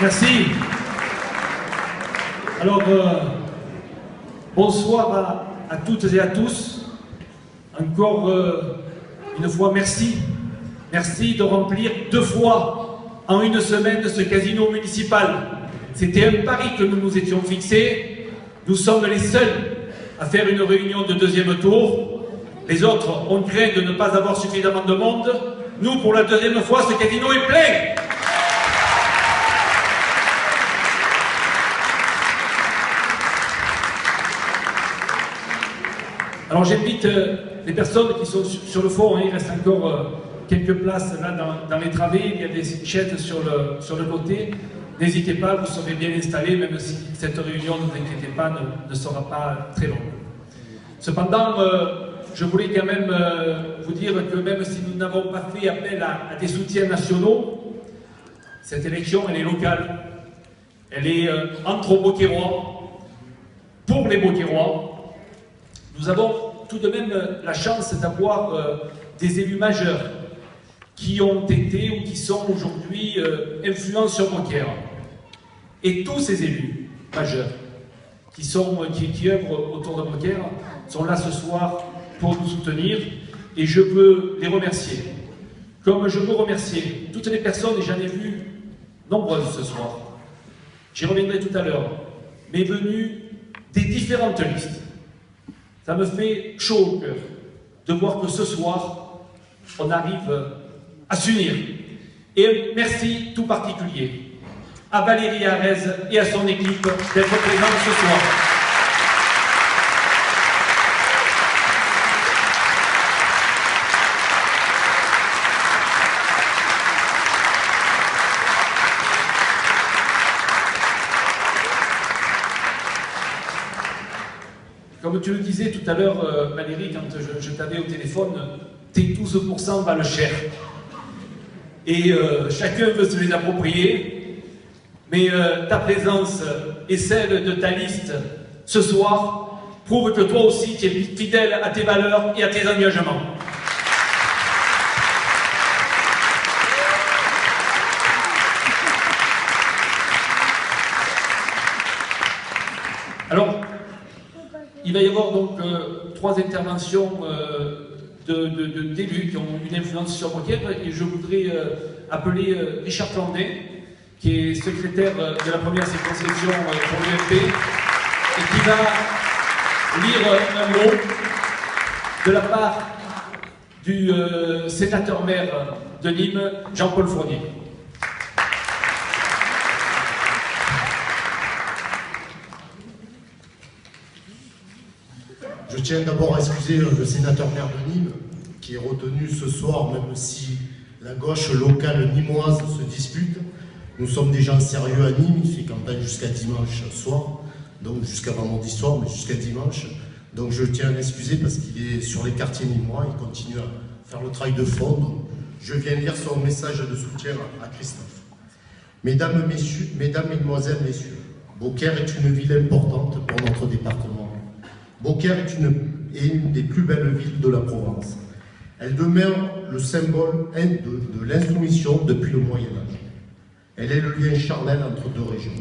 Merci. Alors, bonsoir à toutes et à tous. Encore une fois, merci. Merci de remplir 2 fois en une semaine ce casino municipal. C'était un pari que nous nous étions fixés. Nous sommes les seuls à faire une réunion de 2e tour. Les autres ont craint de ne pas avoir suffisamment de monde. Nous, pour la 2e fois, ce casino est plein. Alors j'invite les personnes qui sont sur le fond, il reste encore quelques places là dans les travées, il y a des chaises sur le côté. N'hésitez pas, vous serez bien installés, même si cette réunion, ne vous inquiétez pas, ne sera pas très longue. Cependant, je voulais quand même vous dire que même si nous n'avons pas fait appel à des soutiens nationaux, cette élection, elle est locale. Elle est entre Beauquerrois, pour les Beauquerrois. Nous avons tout de même la chance d'avoir des élus majeurs qui ont été ou qui sont aujourd'hui influents sur Beaucaire. Et tous ces élus majeurs qui œuvrent autour de Beaucaire sont là ce soir pour nous soutenir et je veux les remercier. Comme je veux remercier toutes les personnes, et j'en ai vu nombreuses ce soir, j'y reviendrai tout à l'heure, mais venues des différentes listes. Ça me fait chaud au cœur de voir que ce soir, on arrive à s'unir. Et un merci tout particulier à Valérie Arez et à son équipe d'être présente ce soir. Comme tu le disais tout à l'heure, Valérie, quand je t'avais au téléphone, tes 12% valent cher. Et chacun veut se les approprier, mais ta présence et celle de ta liste ce soir prouvent que toi aussi tu es fidèle à tes valeurs et à tes engagements. Alors, il va y avoir donc 3 interventions d'élus qui ont une influence sur Beaucaire et je voudrais appeler Richard Landais, qui est secrétaire de la première circonscription pour l'UMP et qui va lire un mot de la part du sénateur-maire de Nîmes, Jean-Paul Fournier. Je tiens d'abord à excuser le sénateur-maire de Nîmes, qui est retenu ce soir, même si la gauche locale nîmoise se dispute. Nous sommes des gens sérieux à Nîmes, il fait campagne jusqu'à dimanche soir, donc jusqu'à vendredi soir, mais jusqu'à dimanche. Donc je tiens à l'excuser parce qu'il est sur les quartiers nîmois, il continue à faire le travail de fond. Donc je viens lire son message de soutien à Christophe. Mesdames, Mesdemoiselles, Messieurs, Beaucaire est une ville importante pour notre département. Beaucaire est une des plus belles villes de la Provence. Elle demeure le symbole de l'insoumission depuis le Moyen-Âge. Elle est le lien charnel entre 2 régions.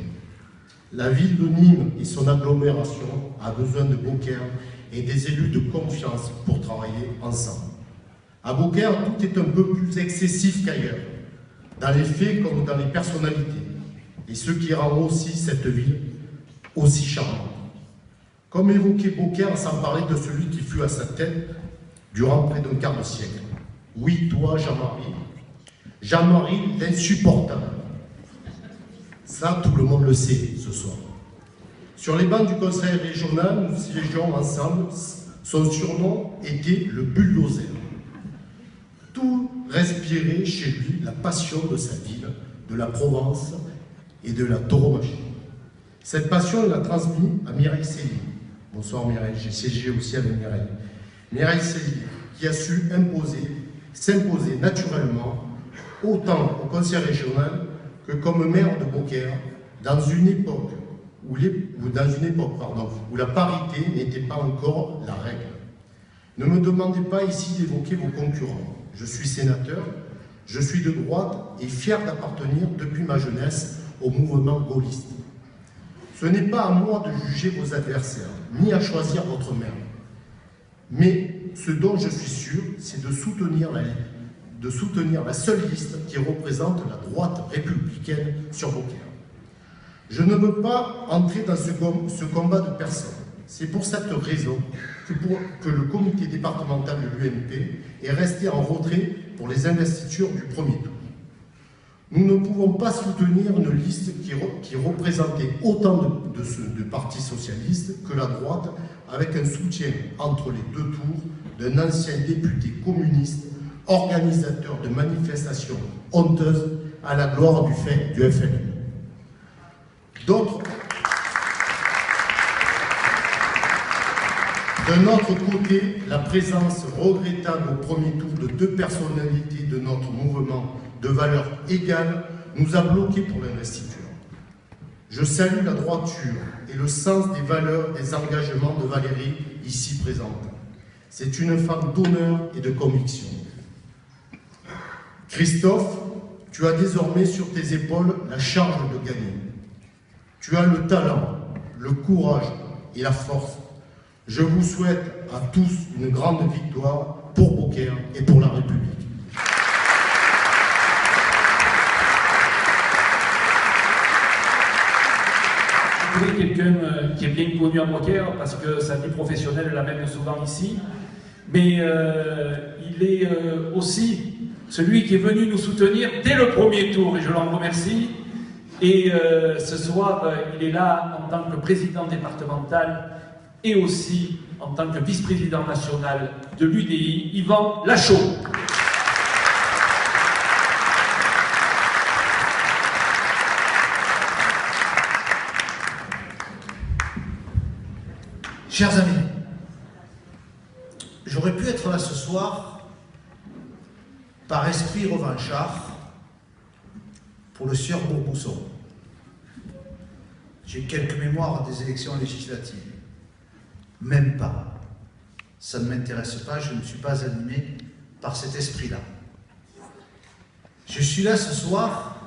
La ville de Nîmes et son agglomération a besoin de Beaucaire et des élus de confiance pour travailler ensemble. À Beaucaire, tout est un peu plus excessif qu'ailleurs, dans les faits comme dans les personnalités, et ce qui rend aussi cette ville aussi charmante. Comme évoqué Beaucaire sans parler de celui qui fut à sa tête durant près d'un quart de siècle. Oui, toi, Jean-Marie. Jean-Marie, l'insupportable. Ça, tout le monde le sait ce soir. Sur les bancs du conseil régional, nous siégeons ensemble. Son surnom était le bulldozer. Tout respirait chez lui la passion de sa ville, de la Provence et de la tauromachie. Cette passion, il l'a transmise à Mireille Céline. Bonsoir Mireille, j'ai siégé aussi avec Mireille. Mireille Céline, qui a su s'imposer naturellement, autant au conseil régional que comme maire de Beaucaire, dans une époque où la parité n'était pas encore la règle. Ne me demandez pas ici d'évoquer vos concurrents. Je suis sénateur, je suis de droite et fier d'appartenir depuis ma jeunesse au mouvement gaulliste. Ce n'est pas à moi de juger vos adversaires, ni à choisir votre maire. Mais ce dont je suis sûr, c'est de soutenir la seule liste qui représente la droite républicaine sur Beaucaire. Je ne veux pas entrer dans ce combat de personne. C'est pour cette raison que le comité départemental de l'UMP est resté en retrait pour les investitures du premier tour. Nous ne pouvons pas soutenir une liste qui représentait autant de partis socialistes que la droite, avec un soutien entre les deux tours d'un ancien député communiste, organisateur de manifestations honteuses à la gloire du FLN. D'un autre côté, la présence regrettable au premier tour de deux personnalités de notre mouvement de valeurs égales nous a bloqués pour l'investiture. Je salue la droiture et le sens des valeurs des engagements de Valérie ici présente. C'est une femme d'honneur et de conviction. Christophe, tu as désormais sur tes épaules la charge de gagner. Tu as le talent, le courage et la force. Je vous souhaite à tous une grande victoire pour Beaucaire et pour la République. Je connais quelqu'un qui est bien connu à Beaucaire parce que sa vie professionnelle l'amène souvent ici, mais il est aussi celui qui est venu nous soutenir dès le premier tour et je l'en remercie. Et ce soir, il est là en tant que président départemental et aussi en tant que vice-président national de l'UDI, Yvan Lachaud. Chers amis, j'aurais pu être là ce soir par esprit revanchard pour le sieur Bourbousson. J'ai quelques mémoires des élections législatives. Même pas. Ça ne m'intéresse pas, je ne suis pas animé par cet esprit-là. Je suis là ce soir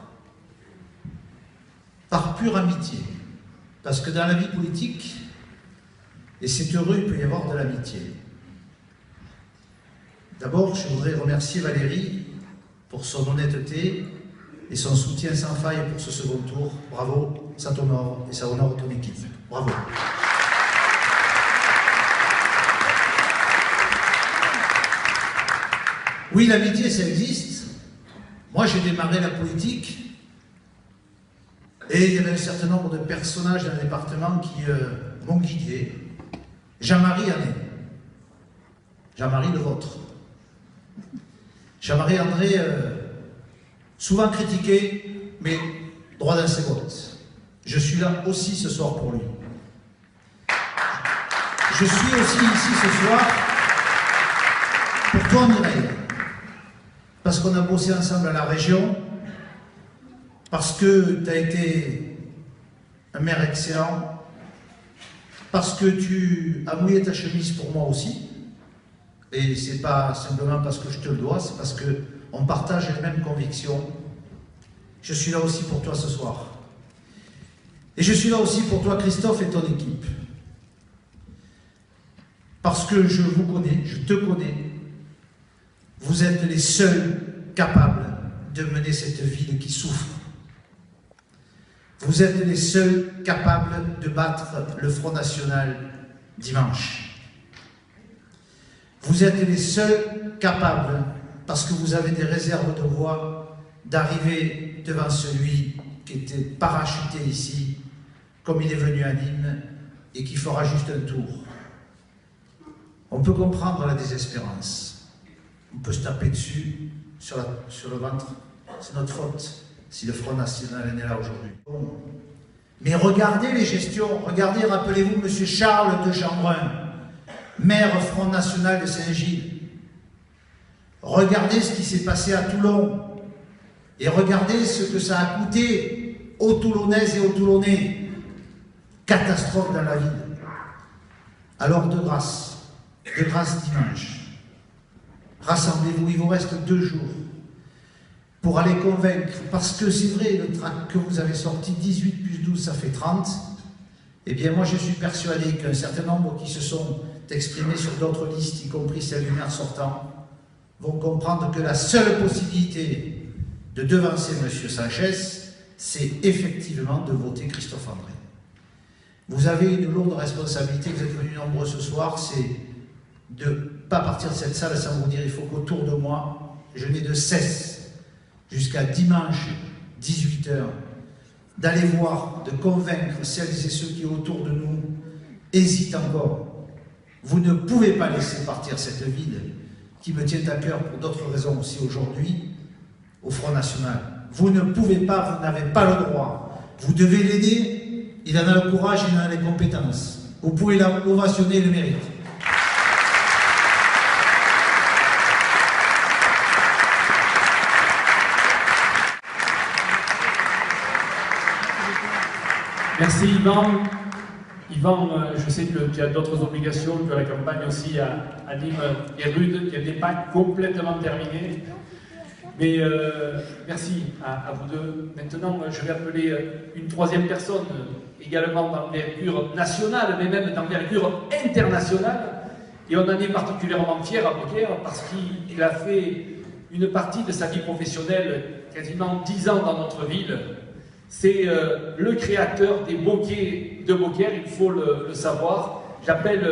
par pure amitié. Parce que dans la vie politique, et c'est heureux, il peut y avoir de l'amitié. D'abord, je voudrais remercier Valérie pour son honnêteté et son soutien sans faille pour ce second tour. Bravo, ça t'honore et ça honore ton équipe. Bravo. Oui, l'amitié, ça existe. Moi, j'ai démarré la politique et il y avait un certain nombre de personnages dans le département qui m'ont guidé. Jean-Marie en est. Jean-Marie le vôtre. Jean-Marie André, souvent critiqué, mais droit dans ses bottes. Je suis là aussi ce soir pour lui. Je suis aussi ici ce soir pour toi, Mireille. Parce qu'on a bossé ensemble à la région, parce que tu as été un maire excellent, parce que tu as mouillé ta chemise pour moi aussi, et c'est pas simplement parce que je te le dois, c'est parce qu'on partage les mêmes convictions. Je suis là aussi pour toi ce soir. Et je suis là aussi pour toi, Christophe, et ton équipe. Parce que je vous connais, je te connais. Vous êtes les seuls capables de mener cette ville qui souffre. Vous êtes les seuls capables de battre le Front National dimanche. Vous êtes les seuls capables, parce que vous avez des réserves de voix, d'arriver devant celui qui était parachuté ici, comme il est venu à Nîmes, et qui fera juste un tour. On peut comprendre la désespérance. On peut se taper dessus, sur le ventre. C'est notre faute si le Front National est là aujourd'hui. Mais regardez les gestions. Regardez, rappelez-vous, M. Charles de Chambrun, maire Front National de Saint-Gilles. Regardez ce qui s'est passé à Toulon. Et regardez ce que ça a coûté aux Toulonnaises et aux Toulonnais. Catastrophe dans la ville. Alors de grâce dimanche. Rassemblez-vous, il vous reste 2 jours pour aller convaincre, parce que c'est vrai, le tract que vous avez sorti, 18 plus 12, ça fait 30, eh bien moi je suis persuadé qu'un certain nombre qui se sont exprimés sur d'autres listes, y compris celle du maire sortant, vont comprendre que la seule possibilité de devancer M. Sanchez, c'est effectivement de voter Christophe André. Vous avez une lourde responsabilité, vous êtes venus nombreux ce soir, c'est de ne pas partir de cette salle sans vous dire il faut qu'autour de moi, je n'ai de cesse, jusqu'à dimanche, 18 h, d'aller voir, de convaincre celles et ceux qui autour de nous hésitent encore. Vous ne pouvez pas laisser partir cette ville qui me tient à cœur pour d'autres raisons aussi aujourd'hui, au Front National. Vous ne pouvez pas, vous n'avez pas le droit. Vous devez l'aider, il en a le courage, il en a les compétences. Vous pouvez l'ovationner, le mérite. Merci Yvan. Yvan, je sais que tu as d'autres obligations, que la campagne aussi à Nîmes est rude, qu'elle n'est pas complètement terminée. Mais merci à vous deux. Maintenant, je vais appeler une troisième personne, également d'envergure nationale, mais même d'envergure internationale. Et on en est particulièrement fiers à Beaucaire parce qu'il a fait une partie de sa vie professionnelle, quasiment 10 ans dans notre ville. C'est le créateur des bouquets de Beaucaire, il faut le savoir. J'appelle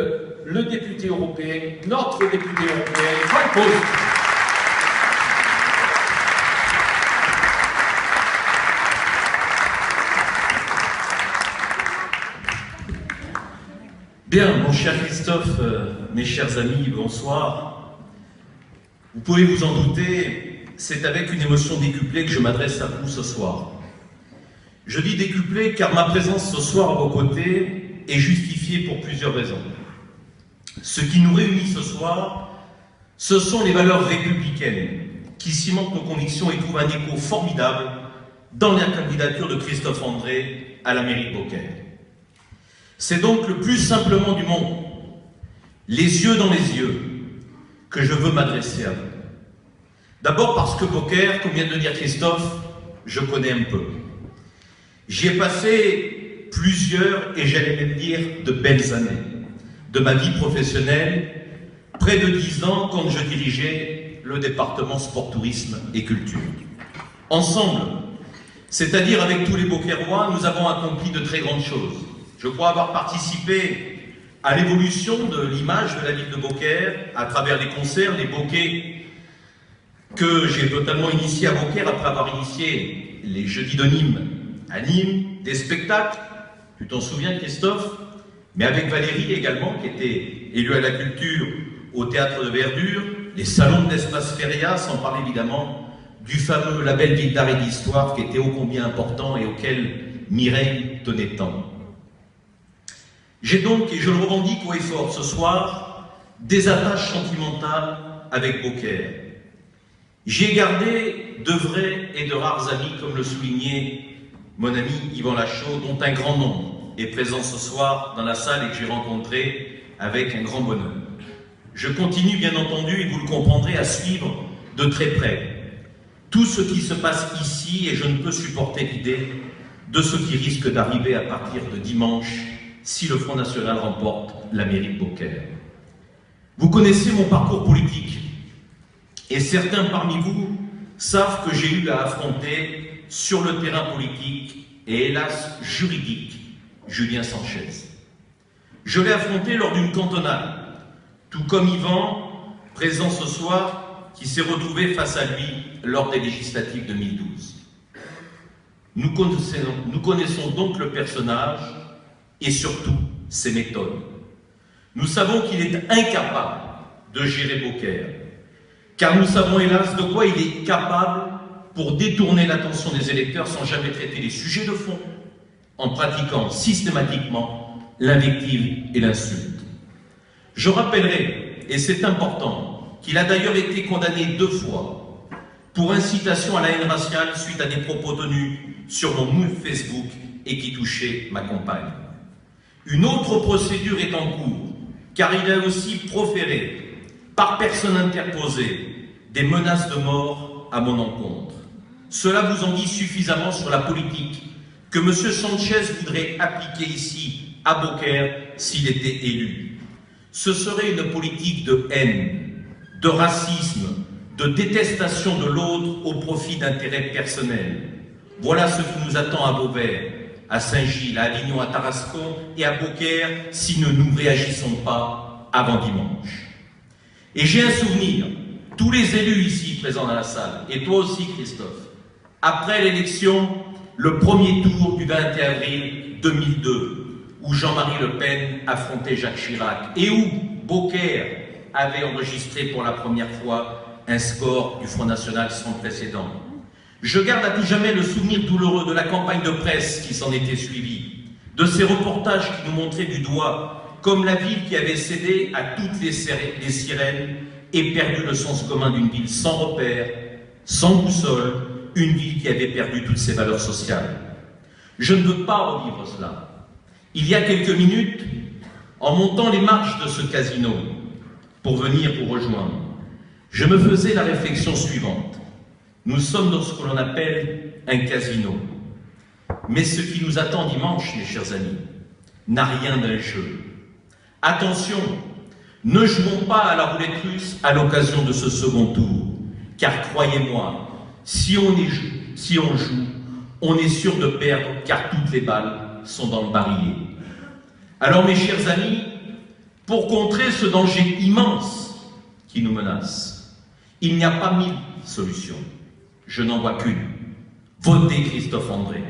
le député européen, notre député européen, Franck Prost. Bien, mon cher Christophe, mes chers amis, bonsoir. Vous pouvez vous en douter, c'est avec une émotion décuplée que je m'adresse à vous ce soir. Je dis décuplée car ma présence ce soir à vos côtés est justifiée pour plusieurs raisons. Ce qui nous réunit ce soir, ce sont les valeurs républicaines qui cimentent nos convictions et trouvent un écho formidable dans la candidature de Christophe André à la mairie de Beaucaire. C'est donc le plus simplement du monde, les yeux dans les yeux, que je veux m'adresser à vous. D'abord parce que Beaucaire, comme vient de le dire Christophe, je connais un peu. J'y ai passé plusieurs, et j'allais même dire, de belles années de ma vie professionnelle, près de 10 ans quand je dirigeais le département sport, tourisme et culture. Ensemble, c'est-à-dire avec tous les Beaucairois, nous avons accompli de très grandes choses. Je crois avoir participé à l'évolution de l'image de la ville de Beaucaire à travers les concerts, les bouquets que j'ai totalement initiés à Beaucaire après avoir initié les Jeudis de Nîmes à Nîmes, des spectacles, tu t'en souviens Christophe, mais avec Valérie également, qui était élue à la culture au Théâtre de Verdure, les salons de l'espace Feria, sans parler évidemment du fameux label Ville d'art et d'histoire qui était ô combien important et auquel Mireille tenait tant. J'ai donc, et je le revendique haut et fort ce soir, des attaches sentimentales avec Beaucaire. J'y ai gardé de vrais et de rares amis, comme le soulignait mon ami Yvan Lachaud, dont un grand nombre est présent ce soir dans la salle et que j'ai rencontré avec un grand bonheur. Je continue bien entendu, et vous le comprendrez, à suivre de très près tout ce qui se passe ici et je ne peux supporter l'idée de ce qui risque d'arriver à partir de dimanche si le Front National remporte la mairie de Beaucaire. Vous connaissez mon parcours politique et certains parmi vous savent que j'ai eu à affronter sur le terrain politique et hélas juridique Julien Sanchez. Je l'ai affronté lors d'une cantonale, tout comme Yvan, présent ce soir, qui s'est retrouvé face à lui lors des législatives 2012. Nous connaissons donc le personnage et surtout ses méthodes. Nous savons qu'il est incapable de gérer Beaucaire, car nous savons hélas de quoi il est capable pour détourner l'attention des électeurs sans jamais traiter les sujets de fond, en pratiquant systématiquement l'invective et l'insulte. Je rappellerai, et c'est important, qu'il a d'ailleurs été condamné 2 fois pour incitation à la haine raciale suite à des propos tenus sur mon mur Facebook et qui touchaient ma compagne. Une autre procédure est en cours, car il a aussi proféré, par personne interposée, des menaces de mort à mon encontre. Cela vous en dit suffisamment sur la politique que M. Sanchez voudrait appliquer ici, à Beaucaire, s'il était élu. Ce serait une politique de haine, de racisme, de détestation de l'autre au profit d'intérêts personnels. Voilà ce qui nous attend à Beauvais, à Saint-Gilles, à Avignon, à Tarascon et à Beaucaire si nous ne réagissons pas avant dimanche. Et j'ai un souvenir, tous les élus ici présents dans la salle, et toi aussi Christophe, après l'élection, le premier tour du 21 avril 2002, où Jean-Marie Le Pen affrontait Jacques Chirac et où Beaucaire avait enregistré pour la première fois un score du Front National sans précédent. Je garde à tout jamais le souvenir douloureux de la campagne de presse qui s'en était suivie, de ces reportages qui nous montraient du doigt comme la ville qui avait cédé à toutes les sirènes et perdu le sens commun d'une ville sans repère, sans boussole, une ville qui avait perdu toutes ses valeurs sociales. Je ne veux pas revivre cela. Il y a quelques minutes, en montant les marches de ce casino pour venir vous rejoindre, je me faisais la réflexion suivante. Nous sommes dans ce que l'on appelle un casino. Mais ce qui nous attend dimanche, mes chers amis, n'a rien d'un jeu. Attention, ne jouons pas à la roulette russe à l'occasion de ce second tour, car croyez-moi, si on joue, on est sûr de perdre, car toutes les balles sont dans le barillet. Alors mes chers amis, pour contrer ce danger immense qui nous menace, il n'y a pas 1000 solutions. Je n'en vois qu'une. Votez Christophe André.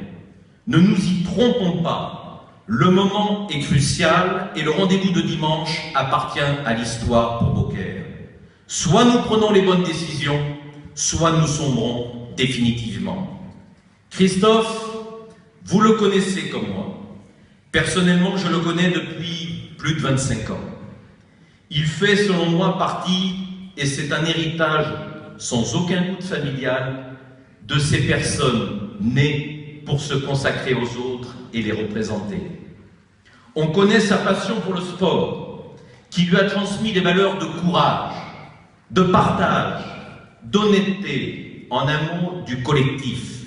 Ne nous y trompons pas. Le moment est crucial et le rendez-vous de dimanche appartient à l'histoire pour Beaucaire. Soit nous prenons les bonnes décisions, soit nous sombrons définitivement. Christophe, vous le connaissez comme moi. Personnellement, je le connais depuis plus de 25 ans. Il fait, selon moi, partie, et c'est un héritage sans aucun doute familial, de ces personnes nées pour se consacrer aux autres et les représenter. On connaît sa passion pour le sport, qui lui a transmis des valeurs de courage, de partage, d'honnêteté, en un mot, du collectif.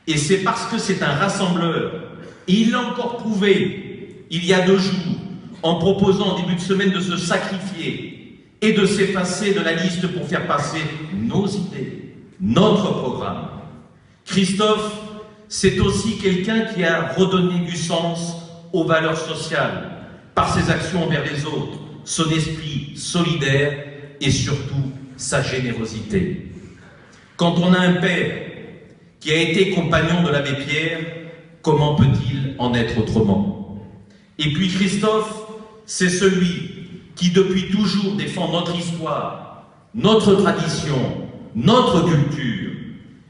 Et c'est parce que c'est un rassembleur, et il l'a encore prouvé il y a 2 jours, en proposant en début de semaine de se sacrifier et de s'effacer de la liste pour faire passer nos idées, notre programme. Christophe, c'est aussi quelqu'un qui a redonné du sens aux valeurs sociales, par ses actions envers les autres, son esprit solidaire et surtout sa générosité. Quand on a un père qui a été compagnon de l'abbé Pierre, comment peut-il en être autrement? Et puis Christophe, c'est celui qui depuis toujours défend notre histoire, notre tradition, notre culture.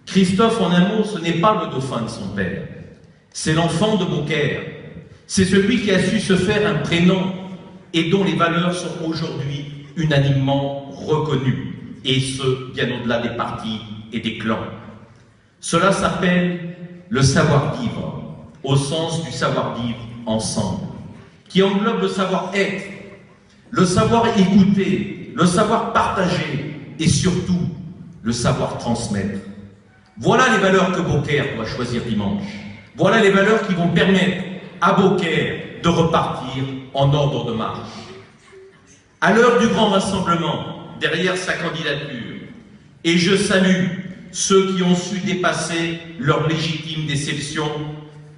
Christophe, en un mot, ce n'est pas le dauphin de son père, c'est l'enfant de Beaucaire. C'est celui qui a su se faire un prénom et dont les valeurs sont aujourd'hui unanimement reconnues, et ce, bien au-delà des partis et des clans. Cela s'appelle le savoir-vivre, au sens du savoir-vivre ensemble, qui englobe le savoir-être, le savoir-écouter, le savoir-partager et surtout le savoir-transmettre. Voilà les valeurs que Beaucaire doit choisir dimanche. Voilà les valeurs qui vont permettre à Beaucaire de repartir en ordre de marche. À l'heure du grand rassemblement, derrière sa candidature, et je salue ceux qui ont su dépasser leur légitime déception,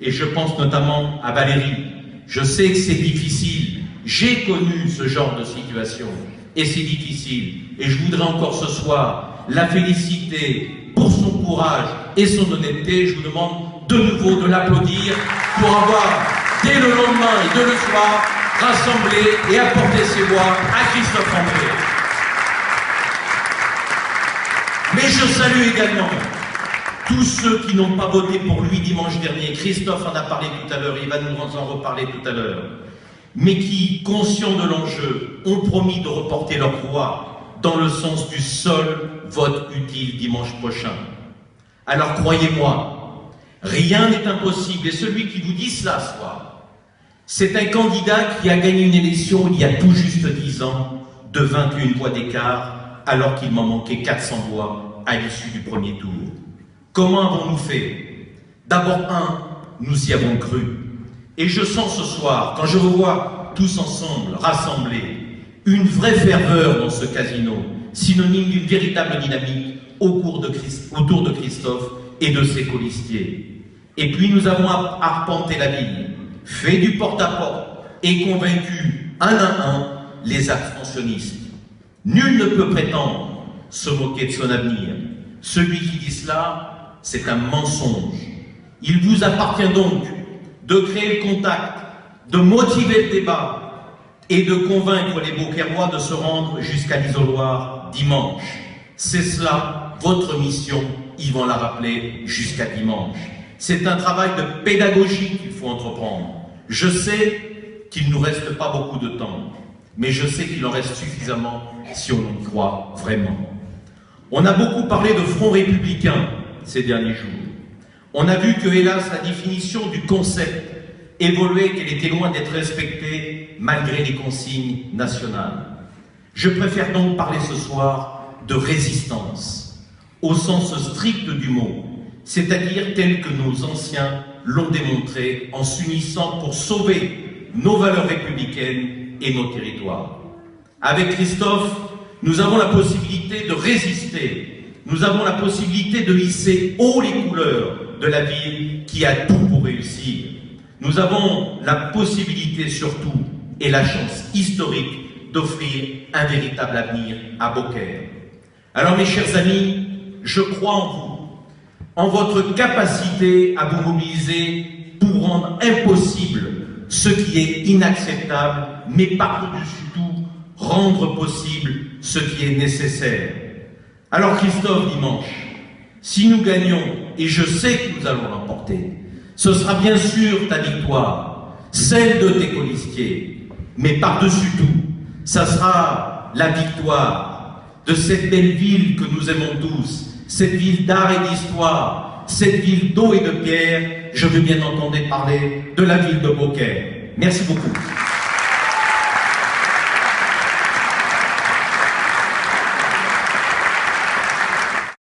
et je pense notamment à Valérie. Je sais que c'est difficile, j'ai connu ce genre de situation, et c'est difficile, et je voudrais encore ce soir la féliciter pour son courage et son honnêteté. Je vous demande de nouveau de l'applaudir pour avoir, dès le lendemain et dès le soir, rassemblé et apporté ses voix à Christophe André. Mais je salue également tous ceux qui n'ont pas voté pour lui dimanche dernier. Christophe en a parlé tout à l'heure, il va nous en reparler tout à l'heure. Mais qui, conscients de l'enjeu, ont promis de reporter leur voix dans le sens du seul vote utile dimanche prochain. Alors croyez-moi, rien n'est impossible. Et celui qui vous dit cela ce soir, c'est un candidat qui a gagné une élection il y a tout juste 10 ans de 21 voix d'écart, alors qu'il m'en manquait 400 voix à l'issue du premier tour. Comment avons-nous fait? D'abord, nous y avons cru. Et je sens ce soir, quand je vous vois tous ensemble, rassemblés, une vraie ferveur dans ce casino, synonyme d'une véritable dynamique autour de Christophe et de ses colistiers. Et puis nous avons arpenté la ville, fait du porte-à-porte et convaincu un à un les abstentionnistes. Nul ne peut prétendre se moquer de son avenir. Celui qui dit cela, c'est un mensonge. Il vous appartient donc de créer le contact, de motiver le débat et de convaincre les Beaucairois de se rendre jusqu'à l'isoloir dimanche. C'est cela, votre mission, Yvan l'a rappelé, jusqu'à dimanche. C'est un travail de pédagogie qu'il faut entreprendre. Je sais qu'il ne nous reste pas beaucoup de temps, mais je sais qu'il en reste suffisamment si on y croit vraiment. On a beaucoup parlé de front républicain ces derniers jours. On a vu que, hélas, la définition du concept évoluait, qu'elle était loin d'être respectée malgré les consignes nationales. Je préfère donc parler ce soir de résistance, au sens strict du mot, c'est-à-dire tel que nos anciens l'ont démontré en s'unissant pour sauver nos valeurs républicaines et nos territoires. Avec Christophe, nous avons la possibilité de résister, nous avons la possibilité de hisser haut les couleurs de la ville qui a tout pour réussir. Nous avons la possibilité surtout et la chance historique d'offrir un véritable avenir à Beaucaire. Alors mes chers amis, je crois en vous, en votre capacité à vous mobiliser pour rendre impossible ce qui est inacceptable, mais par-dessus tout, rendre possible ce qui est nécessaire. Alors Christophe, dimanche, si nous gagnons, et je sais que nous allons l'emporter, ce sera bien sûr ta victoire, celle de tes colistiers, mais par-dessus tout, ça sera la victoire de cette belle ville que nous aimons tous, cette ville d'art et d'histoire, cette ville d'eau et de pierre. Je veux bien entendre parler de la ville de Beaucaire. Merci beaucoup.